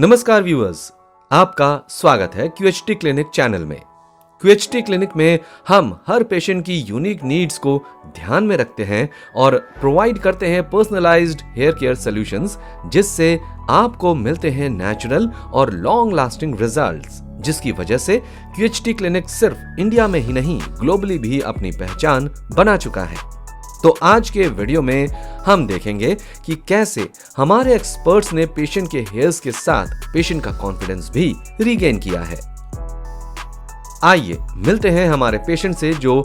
नमस्कार व्यूअर्स, आपका स्वागत है QHT क्लिनिक चैनल में। QHT क्लिनिक में हम हर पेशेंट की यूनिक नीड्स को ध्यान में रखते हैं और प्रोवाइड करते हैं पर्सनलाइज्ड हेयर केयर सॉल्यूशंस, जिससे आपको मिलते हैं नेचुरल और लॉन्ग लास्टिंग रिजल्ट्स, जिसकी वजह से QHT क्लिनिक सिर्फ इंडिया में ही नहीं ग्लोबली भी अपनी पहचान बना चुका है। तो आज के वीडियो में हम देखेंगे कि कैसे हमारे एक्सपर्ट्स ने पेशेंट के हेयर्स के साथ पेशेंट का कॉन्फिडेंस भी रीगेन किया है। आइए मिलते हैं हमारे पेशेंट से जो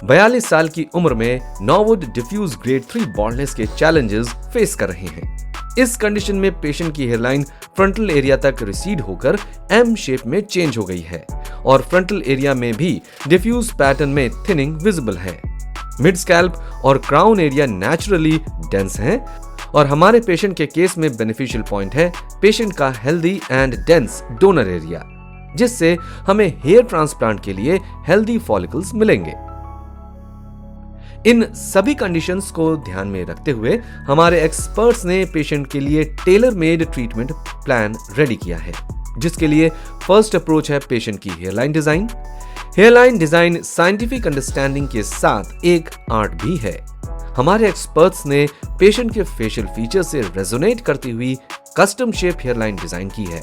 42 साल की उम्र में नॉर्वुड डिफ्यूज ग्रेड 3 बॉल्डनेस के चैलेंजेस फेस कर रहे हैं। इस कंडीशन में पेशेंट की हेयरलाइन फ्रंटल एरिया तक रिसीड होकर एम शेप में चेंज हो गई है और फ्रंटल एरिया में भी डिफ्यूज पैटर्न में थिनिंग विजिबल है। मिड स्कैल्प और क्राउन एरिया नेचुरली डेंस हैं और हमारे पेशेंट के केस में बेनिफिशियल पॉइंट है पेशेंट का healthy and dense donor area, जिससे हमें हेयर ट्रांसप्लांट के लिए हेल्दी फॉलिकल्स मिलेंगे। इन सभी कंडीशंस को ध्यान में रखते हुए हमारे एक्सपर्ट्स ने पेशेंट के लिए tailor made treatment plan ready किया है, जिसके लिए फर्स्ट अप्रोच है पेशेंट की hairline design. Hairline design scientific understanding के साथ एक आर्ट भी है। हमारे एक्सपर्ट्स ने पेशेंट के फेशियल फीचर से रेजोनेट करती हुई कस्टम शेप हेयरलाइन डिजाइन की है।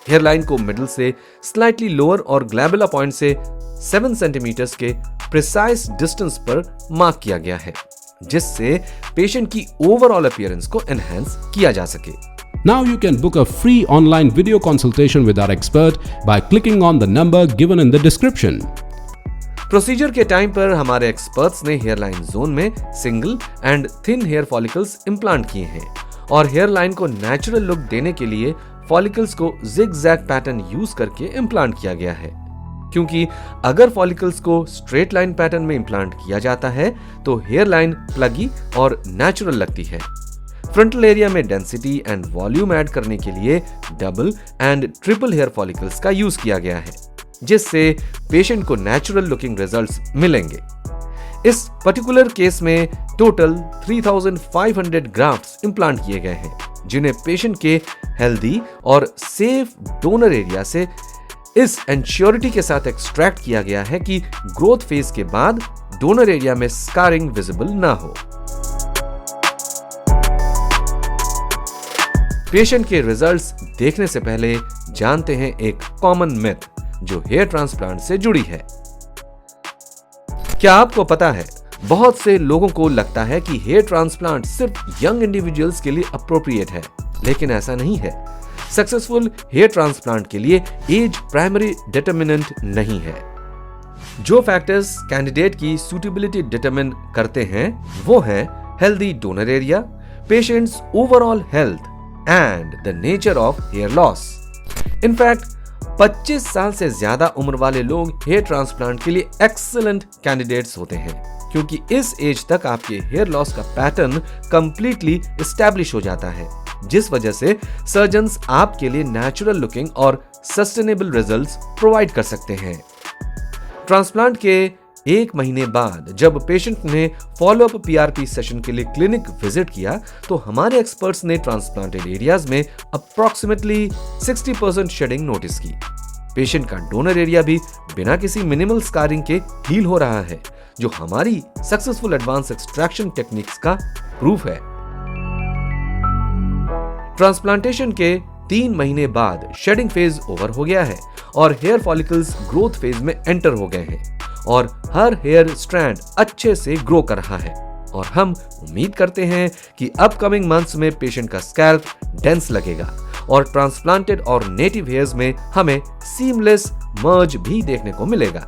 हेयरलाइन को मिडिल से स्लाइटली लोअर और ग्लैबुला पॉइंट से 7 सेंटीमीटर्स के प्रिसाइज डिस्टेंस पर मार्क किया गया है, जिससे पेशेंट की ओवरऑल अपीयरेंस को एनहांस किया जा सके। Now you can book a free online video consultation with our expert by clicking on the number given in the description. Procedure के टाइम पर हमारे एक्सपर्ट्स ने हेयरलाइन जोन में single and thin hair follicles implant किए हैं और hairline को natural look देने के लिए फॉलिकल्स को जिग-जैग पैटर्न यूज करके इम्प्लांट किया गया है, क्योंकि अगर फॉलिकल्स को स्ट्रेट लाइन पैटर्न में इम्प्लांट किया जाता है तो हेयरलाइन प्लगी और नेचुरल लगती है। फ्रंटल एरिया में डेंसिटी एंड वॉल्यूम ऐड करने के लिए double and triple hair follicles का यूज किया गया है, जिससे पेशेंट को नेचुरल लुकिंग रिजल्ट्स मिलेंगे। इस पर्टिकुलर केस में टोटल 3500 ग्राफ्ट्स इम्प्लांट किए गए हैं, जिन्हें पेशेंट के हेल्दी और सेफ डोनर एरिया से इस एंश्योरिटी के साथ एक्सट्रैक्ट किया गया है कि ग्रोथ फेज के बाद डोनर एरिया में स्कारिंग विजिबल ना हो। पेशेंट के रिजल्ट्स देखने से पहले जानते हैं एक कॉमन मिथ जो हेयर ट्रांसप्लांट से जुड़ी है। क्या आपको पता है, बहुत से लोगों को लगता है कि हेयर ट्रांसप्लांट सिर्फ यंग इंडिविजुअल्स के लिए अप्रोप्रिएट है, लेकिन ऐसा नहीं है। सक्सेसफुल हेयर ट्रांसप्लांट के लिए एज प्राइमरी डिटरमिनेंट नहीं है। जो फैक्टर्स कैंडिडेट की सूटेबिलिटी डिटरमिन करते हैं वो है healthy donor area, patients overall health and the nature of hair loss. In fact 25 साल से ज्यादा उम्र वाले लोग हेयर ट्रांसप्लांट के लिए एक्सीलेंट कैंडिडेट्स होते हैं, क्योंकि इस एज तक आपके हेयर लॉस का पैटर्न कंप्लीटली एस्टैब्लिश हो जाता है, जिस वजह से सर्जन्स आपके लिए नेचुरल लुकिंग और सस्टेनेबल रिजल्ट्स प्रोवाइड कर सकते हैं। ट्रांसप्लांट के 1 महीने बाद जब पेशेंट ने फॉलोअप PRP सेशन के लिए क्लिनिक विजिट किया तो हमारे एक्सपर्ट्स ने ट्रांसप्लांटेड एरियाज में अप्रॉक्सीमेटली 60% शेडिंग नोटिस की। पेशेंट का डोनर एरिया भी बिना किसी मिनिमल स्कारिंग के हील हो रहा है, जो हमारी सक्सेसफुल एडवांस एक्सट्रैक्शन टेक्निक्स का प्रूफ है। ट्रांसप्लांटेशन के 3 महीने बाद शेडिंग फेज ओवर हो गया है और हेयर फॉलिकल्स ग्रोथ फेज में एंटर हो गए हैं और हर हेयर स्ट्रैंड अच्छे से ग्रो कर रहा है और हम उम्मीद करते हैं कि अपकमिंग मंथ्स में पेशेंट का स्कैल्प डेंस लगेगा और ट्रांसप्लांटेड और नेटिव हेयर्स में हमें सीमलेस मर्ज भी देखने को मिलेगा।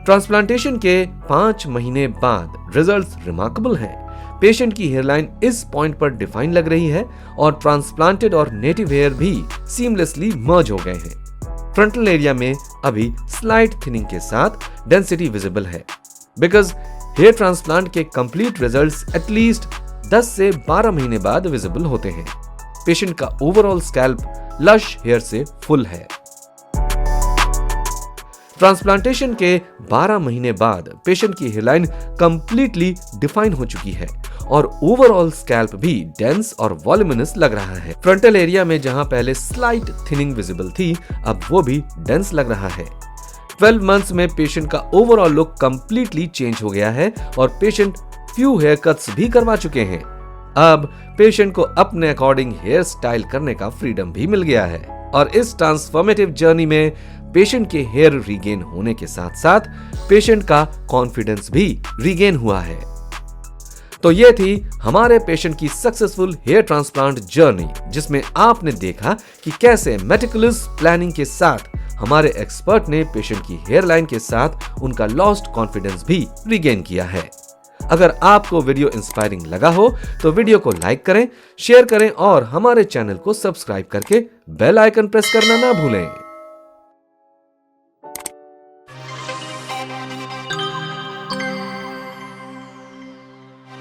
ट्रांसप्लांटेशन के 5 महीने बाद रिजल्ट्स रिमार्केबल हैं। पेशेंट की हेयरलाइन इस पॉइंट पर डिफाइन लग रही है और ट्रांसप्लांटेड और नेटिव हेयर भी सीमलेसली मर्ज हो गए हैं। फ्रंटल एरिया में अभी स्लाइट थिनिंग के साथ डेंसिटी विजिबल है, बिकॉज हेयर ट्रांसप्लांट के कंप्लीट रिजल्ट्स एटलीस्ट 10 से 12 महीने बाद विजिबल होते हैं। पेशेंट का ओवरऑल स्कैल्प लश हेयर से फुल है। ट्रांसप्लांटेशन के 12 महीने बाद पेशेंट की हेयरलाइन कंप्लीटली डिफाइन हो चुकी है और ओवरऑल स्कैल्प भी डेंस और वॉल्यूमिनस लग रहा है। फ्रंटल एरिया में जहां पहले स्लाइट थिनिंग विजिबल थी, अब वो भी डेंस लग रहा है। 12 मंथ्स में पेशेंट का ओवरऑल लुक कंप्लीटली चेंज हो गया है और पेशेंट फ्यू हेयर कट्स भी करवा चुके हैं। अब पेशेंट को अपने अकॉर्डिंग हेयर स्टाइल करने का फ्रीडम भी मिल गया है और इस ट्रांसफॉर्मेटिव जर्नी में पेशेंट के हेयर रीगेन होने के साथ साथ पेशेंट का कॉन्फिडेंस भी रीगेन हुआ है। तो ये थी हमारे पेशेंट की सक्सेसफुल हेयर ट्रांसप्लांट जर्नी, जिसमें आपने देखा कि कैसे मेटिकुलस प्लानिंग के साथ हमारे एक्सपर्ट ने पेशेंट की हेयर लाइन के साथ उनका लॉस्ट कॉन्फिडेंस भी रीगेन किया है। अगर आपको वीडियो इंस्पायरिंग लगा हो तो वीडियो को लाइक करें, शेयर करें और हमारे चैनल को सब्सक्राइब करके बेल आइकन प्रेस करना ना भूलें।